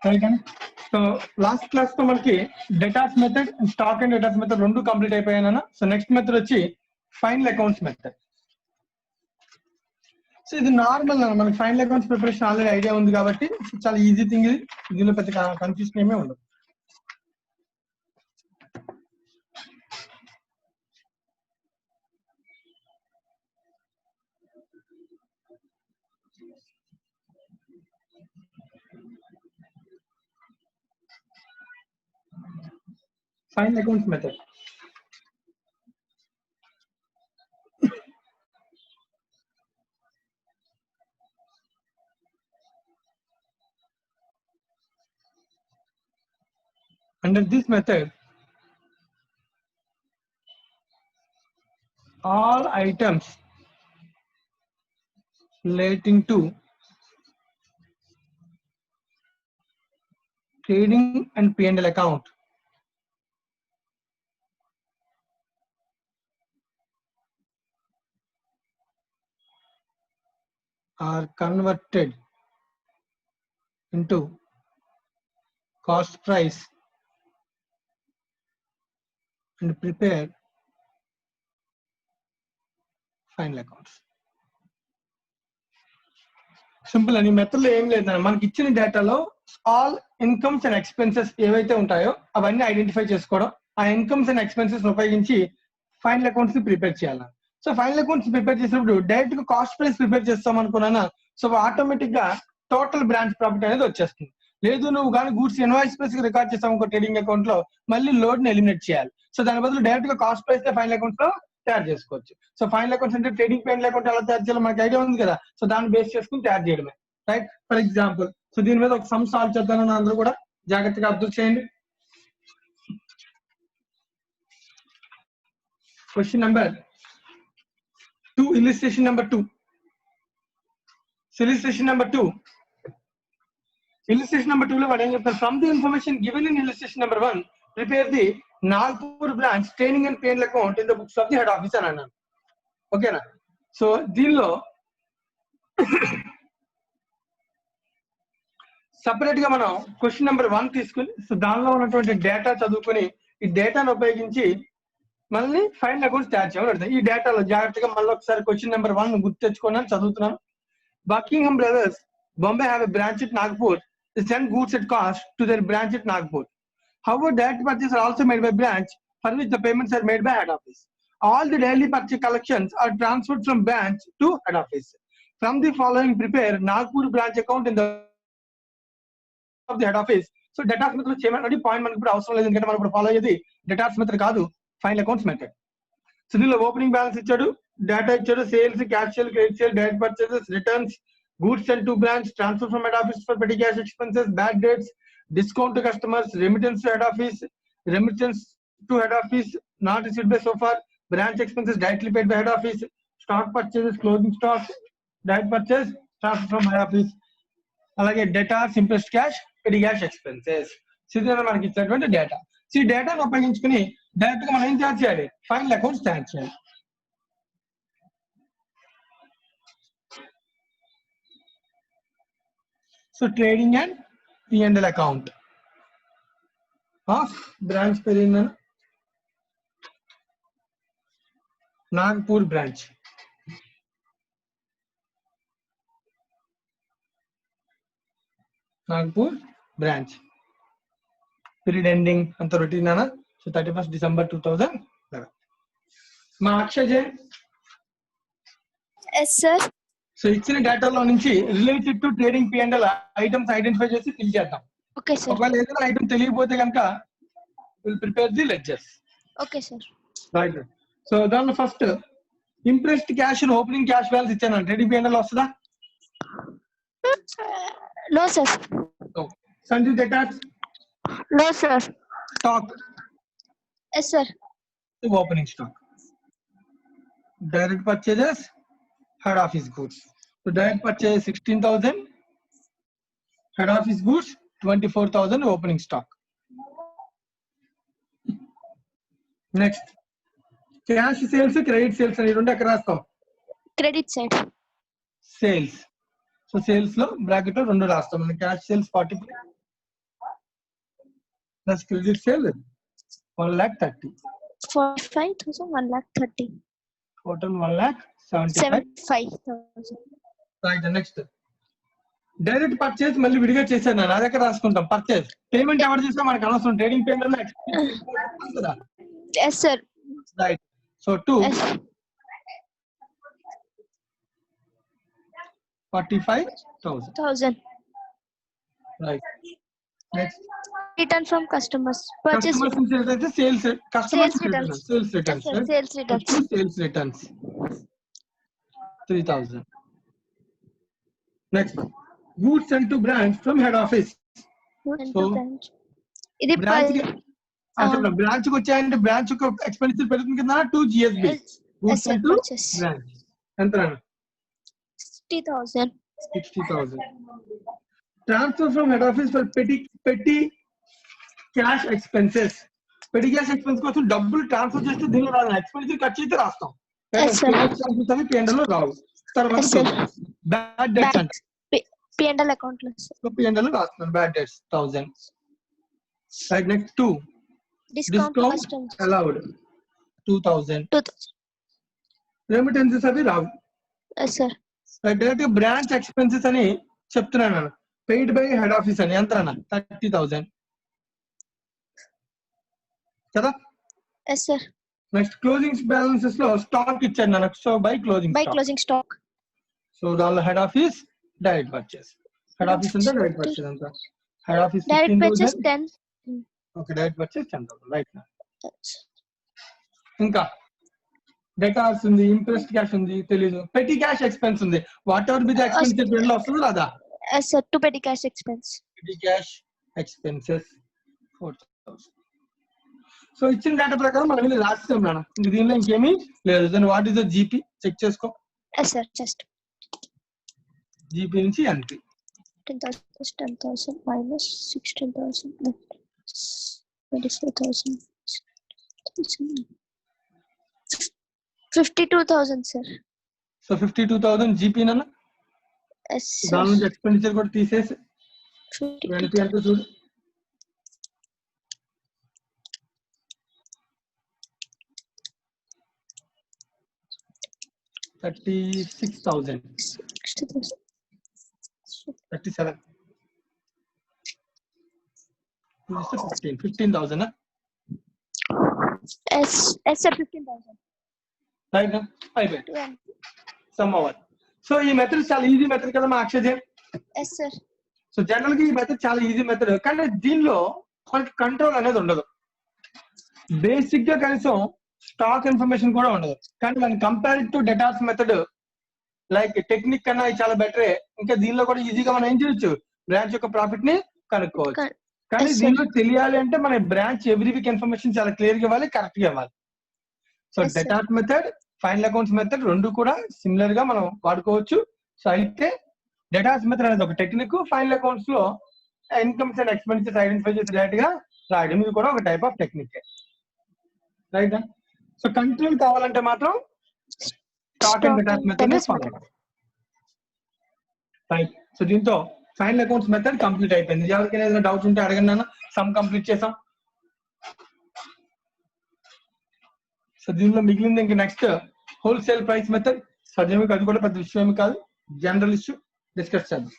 So last class తో మనకి datas method stock and datas method రెండు కంప్లీట్ అయిపోయాయన. సో నెక్స్ట్ మెథడ్ వచ్చి final accounts method. So ఇది normal మనకి final accounts preparation already idea ఉంది కాబట్టి చాలా ఈజీ థింగ్ ఇది. దీనిలో పెద్ద కన్ఫ్యూజన్ ఏమీ ఉండదు. Final accounts method. Under this method, all items relating to trading and P&L account are converted into cost price and prepare final accounts. Simple అని మెథడ్లో ఏం లేదన్న, మనకి ఇచ్చిన డేటాలో ఆల్ ఇన్కమ్స్ అండ్ ఎక్స్పెన్సెస్ ఏవైతే ఉంటాయో అవన్నీ ఐడెంటిఫై చేసుకోవడం, ఆ ఇన్కమ్స్ అండ్ ఎక్స్పెన్సెస్ ఉపయోగించి ఫైనల్ అకౌంట్స్ ని ప్రిపేర్ చేయాలి. సో ఫైనల్ అకౌంట్స్ ప్రిపేర్ చేసినప్పుడు డైరెక్ట్ గా కాస్ట్ ప్రైస్ ప్రిపేర్ చేస్తాం అనుకున్నానా, సో ఆటోమేటిక్ గా టోటల్ బ్రాంచ్ ప్రాఫిట్ అనేది వచ్చేస్తుంది. లేదు నువ్వు కానీ గూడ్స్ ఇన్వాయిస్ ప్రైస్ రికార్డ్ చేస్తాం ఒక ట్రేడింగ్ అకౌంట్ లో, మళ్ళీ లోడ్ ని ఎలిమినేట్ చేయాలి. సో దాని బదులు డైరెక్ట్ గా కాస్ట్ ప్రైస్ ఫైనల్ అకౌంట్ లో తయారు చేసుకోవచ్చు. సో ఫైనల్ అకౌంట్స్ అంటే ట్రేడింగ్ ఫైనల్ అకౌంట్ ఎలా తయారు చేయాలో మనకి ఐడియా ఉంది కదా. సో దాన్ని బేస్ చేసుకుని తయారు చేయడమే, రైట్. ఫర్ ఎగ్జాంపుల్ సో దీని మీద ఒక సమ్ సాల్వ్ చేద్దామని అందరూ కూడా జాగ్రత్తగా అబ్జర్వ్ చేయండి. Question number 2, illustration number 2. So illustration number 2 లో వాడు ఏం చెప్తారు, from the information given in illustration number 1 prepare the Nagpur branch training and P&L account in the books of the head office అని అన్నాను. ఓకేనా. సో దీనిలో సపరేట్ గా మనం క్వశ్చన్ నెంబర్ 1 తీసుకుని సో దానిలో ఉన్నటువంటి డేటా చదువుకుని ఈ డేటాను ఉపయోగించి మళ్ళీ ఫైనల్ అకౌంట్స్ తయారు చేయడం. ఈ డేటాలో జాగ్రత్తగా మళ్ళీ ఒకసారి క్వశ్చన్ నెంబర్ 1 గుర్తు తెచ్చుకోవడానికి చదువుతున్నాను. Buckingham brothers Bombay have a branch at Nagpur. They send goods at cost to their branch at Nagpur. However, direct purchases are also made by branch for which the payments are made by head office. All the daily purchase collections are transferred from branch to head office. From the following, prepare Nagpur branch account in the of the head office. So data method చేయమని point మనకి ఇప్పుడు అవసరం లేదు, ఎందుకంటే మనం ఇప్పుడు follow అయ్యేది data method కాదు, ఫైనల్ అకౌంట్స్ మెథడ్. సో దీనిలో ఓపెనింగ్ బ్యాలెన్స్ ఇచ్చాడు, డేటా ఇచ్చాడు, sales, cash sale, credit sale, direct purchases, returns, goods sent to branch, transfer from head office for petty cash expenses, bad debts, discount to customers, remittance to head office, remittance to head office not received by so far, branch expenses directly paid by head office, stock purchases, closing stock, direct purchase, transfer from head office, అలాగే debtors, interest cash, petty cash expenses. ఇది మనకి ఇచ్చినటువంటి data. So ఈ డేటాను ఉపయోగించుకుని direct గా మనం ఏం తయారు చేయాలి, ఫైనల్ అకౌంట్స్ తయారు చేయాలి. So trading and P&L account of branch Perina Nagpur branch. Nagpur branch. Period ending anta routine ana. So 31st December 2011. Ma Akshay Jain. Yes sir. So ఇచ్చిన డేటాలో నుంచి related to trading P&L items identify చేసి fill చేద్దాం. Okay sir. ఒకవేళ ఏదైనా item తెలియకపోతే కనుక will prepare the ledgers. Okay sir. Right. So దానిలో first impressed cash and opening cash balance ఇచ్చాను, ట్రేడింగ్ P&L వస్తుందా? No sir. Sanjay datas? No sir. Stock? Yes sir. Opening stock. Direct purchases, head office goods. So direct purchase 16,000, head office goods 24,000 opening stock. Next, cash sales, credit sales అని రెండు ఎక్కడ రాస్తాం? Credit side. Sales. So sales లో bracket లో రెండు రాస్తాం. Cash sales 43, Plus credit sale 1,30,000. 45,000, 1,30,000. Total 1,75,000. 75,000. Right, the next. Direct purchase మళ్ళీ విడిగా చేశాను నా దగ్గర రాసుకుంటాం. పర్చేస్ పేమెంట్ ఎవరు చేసినా మనకు అనవసరం. ట్రేడింగ్ పేమెంట్ కదా. Yes, sir. Right. So 2 Yes. 45,000. Right. Next Return from customers. Purchase customers return. నుంచి అయితే sales customers returns. Sales Yes, returns sir. Sales returns. Sales returns 3,000. Next goods sent two branch from head office. Into branch. ఇది branch కి వచ్చాయంటే branch expenditure పెరుగుతుంది కదా. 2 GSB goods sir. Sent to Purchase. Branch ఎంత 60,000. 60,000. Transfer from head office for పెట్టి cash expenses. పెట్టి cash expense కోసం డబ్బులు ట్రాన్స్ఫర్ చేస్తే దీనిలో రాదు. ఎక్స్పెన్సివ్ ఖర్చు అయితే రాస్తాం. Yes, sir. P&L లో రావు. తర్వాత Yes, sir. బ్యాడ్ డెట్స్ అంటే P&L account లో sir. P&L లో రాస్తున్నాను. Bad debts 1,000. Right. Next 2 Discount discount customers. Allowed 2,000. 2,000. Remittances అవి రావు. Yes, sir. Direct branch expenses అని చెప్తున్నాను. పెయిడ్ బై హెడ్ ఆఫీస్ అని ఎంత 30,000 కదా. Yes, sir. Next closing balances లో స్టాక్ ఇచ్చాను నాకు. So by closing By stock. closing stock. So దానిలో head office direct purchase. Head office అంటే డైరెక్ట్ పర్చేస్ అంతా. Head office Direct purchase 15,000. 10. Okay. Direct purchase 10,000. Right. ఇంకా డెటార్స్ ఉంది, interest cash ఉంది, తెలీదు. పెట్టి క్యాష్ ఎక్స్పెన్స్ ఉంది. Whatever be the expenses bill లో వస్తుంది రాదా. Yes, sir. To petty cash expense. Petty cash expenses 4,000. So ఇచ్చిన డేటా ప్రకారం మనం వెళ్ళి రాస్తాం నాన్న. ఇంక దీనిలో ఇంకేమీ లేదు. Then what is the GP check చేసుకో. Yes, sir. Just జీపీ నుంచి NP 10,000 plus 10,000 minus 16,000 24,000 52,000 sir. So 52,000 GP నాన్న. Yes, దాని sir. నుంచి ఎక్స్పెండిచర్ కూడా తీసేసి 52,000. ఎన్పి అంటే చూడు. 36,000. 60,000. 37. 15,000. Yes, yes sir. 15,000. రైట్. అయిపోయింది. 12. Some over. సో ఈ మెథడ్ చాలా ఈజీ మెథడ్ కదా మా Akshay. Yes, sir. So general గా ఈ మెథడ్ చాలా ఈజీ మెథడ్. కానీ దీనిలో మనకి కంట్రోల్ అనేది ఉండదు. బేసిక్ గా కనీసం స్టాక్ ఇన్ఫర్మేషన్ కూడా ఉండదు. కానీ మనం compare to datas method like technique కన్నా ఇది చాలా బెటరే. ఇంకా దీనిలో కూడా ఈజీగా మనం ఏం చేయొచ్చు, బ్రాంచ్ యొక్క ప్రాఫిట్ ని కనుక్కోవచ్చు. కానీ Yes, sir. దీనిలో తెలియాలి అంటే మన బ్రాంచ్ ఎవ్రీ వీక్ ఇన్ఫర్మేషన్ చాలా క్లియర్ గా ఇవ్వాలి, కరెక్ట్ గా ఇవ్వాలి. So Yes, sir. Datas method, final accounts method రెండు కూడా సిమిలర్ గా మనం వాడుకోవచ్చు. సో అయితే డేటాస్ మెథడ్ అనేది ఒక టెక్నిక్, ఫైనల్ అకౌంట్స్ లో ఇన్కమ్స్ అండ్ ఎక్స్పెన్సెస్ ఐడెంటిఫై చేసి డైరెక్ట్ గా రాయడం ఇది కూడా ఒక type of technique. Right. So control కావాలంటే మాత్రం స్టాక్ అండ్ డేటాస్ మెథడ్ ని ఫాలో అవ్వాలి. రైట్. సో దీంతో ఫైనల్ అకౌంట్స్ మెథడ్ కంప్లీట్ అయిపోయింది. ఎవరికైనా ఏదైనా డౌట్ ఉంటే అడగండి అన్న. సమ్ కంప్లీట్ చేసాం. సో దీనిలో మిగిలింది ఇంక నెక్స్ట్ హోల్సేల్ ప్రైస్ మెథడ్. సజీవికి అది కూడా పెద్ద విషయం ఏమి కాదు, జనరల్ ఇష్యూ డిస్కస్ చేద్దాం.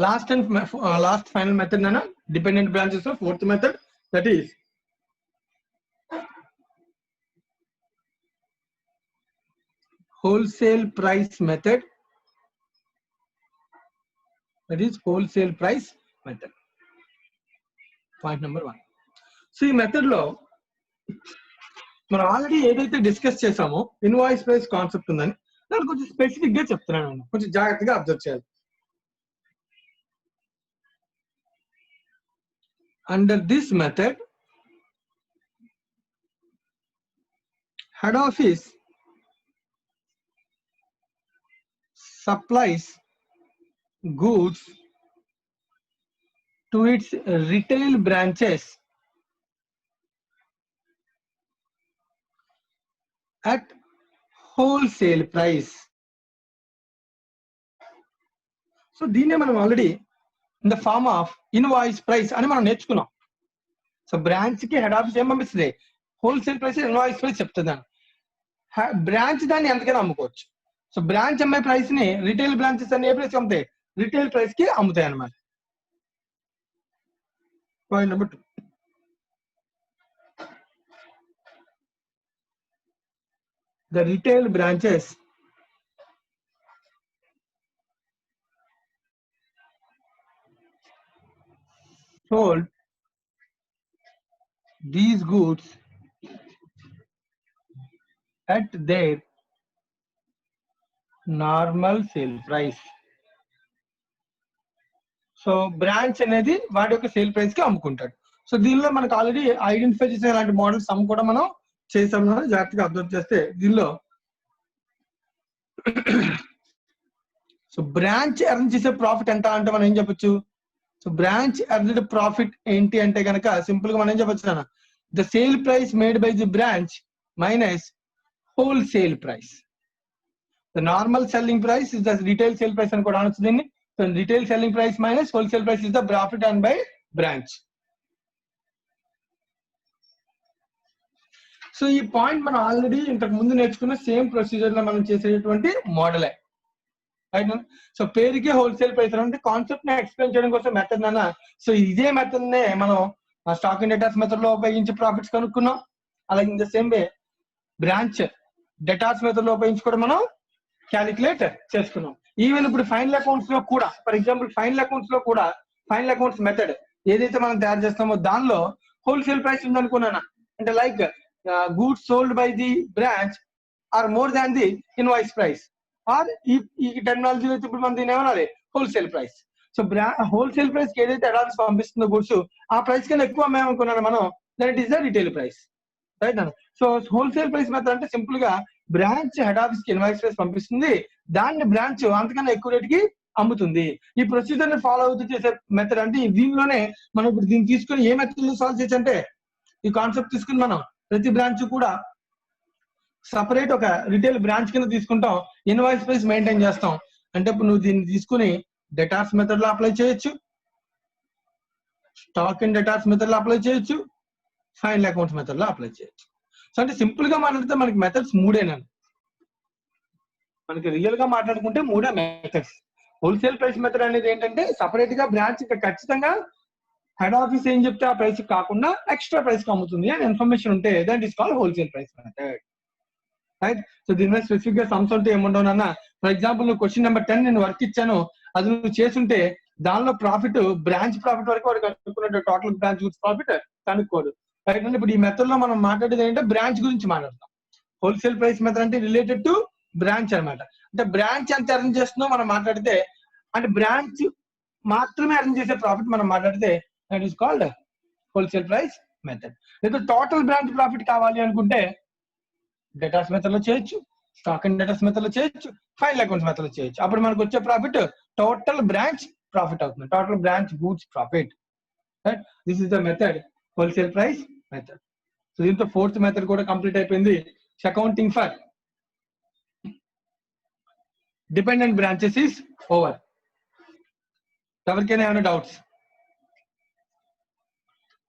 Last final method nana dependent branches of fourth method, that is wholesale price method. That is wholesale price method. Point number 1. So ఈ మెథడ్ లో మనం ఆల్రెడీ ఏదైతే డిస్కస్ చేసామో ఇన్వాయిస్ ప్రైస్ కాన్సెప్ట్ ఉందని దాన్ని కొంచెం specific గా చెప్తున్నాను, కొంచెం జాగ్రత్తగా అబ్జర్వ్ చేయాలి. Under this method, head office supplies goods to its retail branches at wholesale price. So దీన్నే మనం already in the form of invoice price అని మనం నేర్చుకున్నాం. సో బ్రాంచ్ కి హెడ్ ఆఫీస్ ఏం పంపిస్తుంది, హోల్సేల్ ప్రైస్ ఇన్వాయిస్ ప్రైస్ చెప్తుంది. బ్రాంచ్ దాన్ని ఎంతకైనా అమ్ముకోవచ్చు. సో బ్రాంచ్ అమ్మే ప్రైస్ ని రిటైల్ బ్రాంచెస్ అన్ని ఏ ప్రైస్ అమ్ముతాయి, రిటైల్ ప్రైస్ కి అమ్ముతాయి అన్నమాట. Point number 2. The retail branches sold these goods at their normal sale price. So branch అనేది వాటి యొక్క సేల్ ప్రైస్ కి అమ్ముకుంటాడు. సో దీనిలో మనకు ఆల్రెడీ ఐడెంటిఫై చేసే ఇలాంటి మోడల్స్ సమ్ కూడా మనం చేసాం. జాగ్రత్తగా అబ్జర్వ్ చేస్తే దీనిలో సో బ్రాంచ్ ఎర్న్ చేసే ప్రాఫిట్ ఎంత అంటే మనం ఏం చెప్పొచ్చు, సో బ్రాంచ్ ఎర్న్డ్ ప్రాఫిట్ ఏంటి అంటే కనుక సింపుల్ గా మనం ఏం చెప్పొచ్చు అన్న, the sale price made by the branch minus wholesale price. The normal selling price is the retail sale price అని కూడా అనొచ్చు దీన్ని. So retail selling price minus wholesale price is the profit earn by branch. So ఈ point మనం already ఇంతకు ముందు నేర్చుకున్న same procedure లో మనం చేసేటువంటి మోడలే. సో పేరుకే హోల్సేల్ ప్రైస్ అంటే కాన్సెప్ట్ ని ఎక్స్ప్లెయిన్ చేయడం కోసం మెథడ్ అన్న. సో ఇదే మెథడ్ నే మనం స్టాక్ అండ్ డేటాస్ మెథడ్ లో ఉపయోగించి ప్రాఫిట్స్ కనుక్కున్నాం. అలాగే in the same way branch datas method లో ఉపయోగించి కూడా మనం క్యాలిక్యులేట్ చేసుకున్నాం. ఈవెన్ ఇప్పుడు ఫైనల్ అకౌంట్స్ లో కూడా, ఫర్ ఎగ్జాంపుల్ ఫైనల్ అకౌంట్స్ లో కూడా ఫైనల్ అకౌంట్స్ మెథడ్ ఏదైతే మనం తయారు చేస్తామో దానిలో హోల్సేల్ ప్రైస్ ఉందనుకున్నాను. అంటే like goods sold by the branch are more than the invoice price, or ఈ టెక్నాలజీలో ఇప్పుడు మనం దీని ఏమనాలి, wholesale price. So wholesale price కి ఏదైతే అడ్వాన్స్ పంపిస్తుందో గుడ్స్ ఆ ప్రైస్ కన్నా ఎక్కువ అమ్మామనుకున్నాను మనం, that it is the retail price, right అన్న. సో హోల్సేల్ ప్రైస్ మెథడ్ అంటే సింపుల్ గా బ్రాంచ్ హెడ్ ఆఫీస్ కి ఇన్వాయిస్ ప్రైస్ పంపిస్తుంది, దాన్ని బ్రాంచ్ అంతకన్నా ఎక్కువ రేట్ కి అమ్ముతుంది. ఈ ప్రొసీజర్ ని ఫాలో అవుతూ చేసే మెథడ్ అంటే దీనిలోనే మనం ఇప్పుడు దీన్ని తీసుకుని ఏ మెథడ్ లో సాల్వ్ చేయొచ్చు అంటే, ఈ కాన్సెప్ట్ తీసుకుని మనం ప్రతి బ్రాంచ్ కూడా సపరేట్ ఒక రిటైల్ బ్రాంచ్ కింద తీసుకుంటాం, ఇన్వాయిస్ ప్రైస్ మెయింటైన్ చేస్తాం. అంటే ఇప్పుడు నువ్వు దీన్ని తీసుకుని డేటాస్ మెథడ్ లో అప్లై చేయొచ్చు, స్టాక్ అండ్ డేటాస్ మెథడ్ లో అప్లై చేయొచ్చు, ఫైనల్ అకౌంట్స్ మెథడ్ లో అప్లై చేయొచ్చు. సో అంటే సింపుల్ గా మాట్లాడితే మనకి మెథడ్స్ మూడేనండి. మనకి రియల్ గా మాట్లాడుకుంటే మూడే మెథడ్స్. హోల్సేల్ ప్రైస్ మెథడ్ అనేది ఏంటంటే సపరేట్ గా బ్రాంచ్ ఖచ్చితంగా హెడ్ ఆఫీస్ ఏం చెప్తే ఆ ప్రైస్ కాకుండా ఎక్స్ట్రా ప్రైస్ కి అమ్ముతుంది అని ఇన్ఫర్మేషన్ ఉంటే that is called wholesale price method, right. So దీని మీద స్పెసిఫిక్ గా సమ్స్ ఉంటే ఏముండవునన్నా, ఫర్ ఎగ్జాంపుల్ నువ్వు క్వశ్చన్ నెంబర్ 10 నేను వర్క్ ఇచ్చాను, అది నువ్వు చేస్తుంటే దానిలో ప్రాఫిట్ బ్రాంచ్ ప్రాఫిట్ వరకు వాడు కనుక్కున్నట్టు టోటల్ బ్రాంచ్ గురించి ప్రాఫిట్ కనుక్కోడు, రైట్. అంటే ఇప్పుడు ఈ మెథడ్ లో మనం మాట్లాడేది ఏంటంటే బ్రాంచ్ గురించి మాట్లాడతాం. హోల్సేల్ ప్రైస్ మెథడ్ అంటే రిలేటెడ్ టు బ్రాంచ్ అనమాట. అంటే బ్రాంచ్ ఎంత ఎర్న్ చేస్తుందో మనం మాట్లాడితే, అంటే బ్రాంచ్ మాత్రమే ఎర్న్ చేసే ప్రాఫిట్ మనం మాట్లాడితే that is called wholesale price method. లేదా టోటల్ బ్రాంచ్ ప్రాఫిట్ కావాలి అనుకుంటే డేటాస్ మెథడ్ లో చేయొచ్చు, స్టాక్ అండ్ డేటాస్ మెథడ్ లో చేయొచ్చు, ఫైనల్ అకౌంట్స్ మెథడ్ లో చేయొచ్చు. అప్పుడు మనకు వచ్చే ప్రాఫిట్ టోటల్ బ్రాంచ్ ప్రాఫిట్ అవుతుంది, total branch goods profit, right. This is the method wholesale price method. So దీంతో ఫోర్త్ మెథడ్ కూడా కంప్లీట్ అయిపోయింది, accounting for dependent branches is over. ఎవరికైనా ఏమైనా డౌట్స్?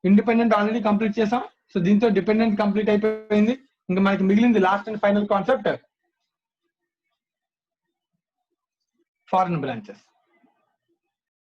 ఇండిపెండెంట్ ఆల్రెడీ కంప్లీట్ చేసాం, సో దీంతో dependent complete అయిపోయింది. ఇంకా మనకి మిగిలింది last and final concept, foreign branches.